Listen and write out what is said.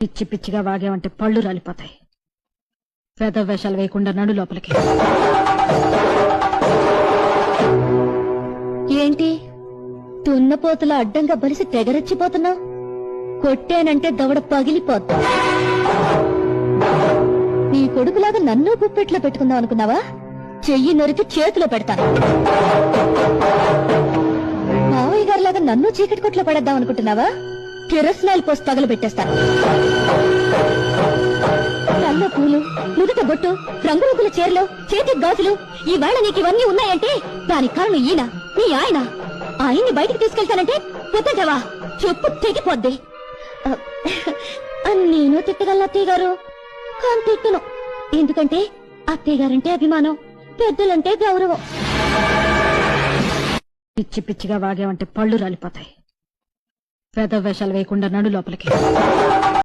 పిచ్చి పిచ్చిగా వాగేమంటే పళ్ళు రాలిపోతాయి. వేద వేషాలు వేయకుండా నడు లోపలికి. ఏంటి తున్నపోతుల అడ్డంగా బలిసి తెగరెచ్చిపోతున్నావు? కొట్టానంటే దవడ పగిలిపోతా. నీ కొడుకులాగా నన్ను గుప్పెట్లో పెట్టుకుందాం అనుకున్నావా? చెయ్యి నరికి చేతిలో పెడతాను. మావయ్య గారిలాగా నన్ను చీకటి కొట్లో పడేద్దాం అనుకుంటున్నావా? కిరసనాయిల్ పోసి తగలు పెట్టేస్తాను. నల్ల పూలు, నుదుట బొట్టు, రంగురంగుల చీరలు, చేతికి గాజులు, ఈవేళ నీకు ఇవన్నీ ఉన్నాయంటే దానికి కారణం ఈయన, నీ ఆయన. ఆయన్ని బయటికి తీసుకెళ్తానంటే వద్దంటావా? చెప్పు తెగిపోద్ది. నేను తిట్టగలను అత్తయ్య గారు, కానీ తిట్టను. ఎందుకంటే అత్తయ్య గారంటే అభిమానం, పెద్దలంటే గౌరవం. పిచ్చి పిచ్చిగా వాగేమంటే పళ్ళు రాలిపోతాయి. వేద వేషాలు వేయకుండా నడు లోపలికి.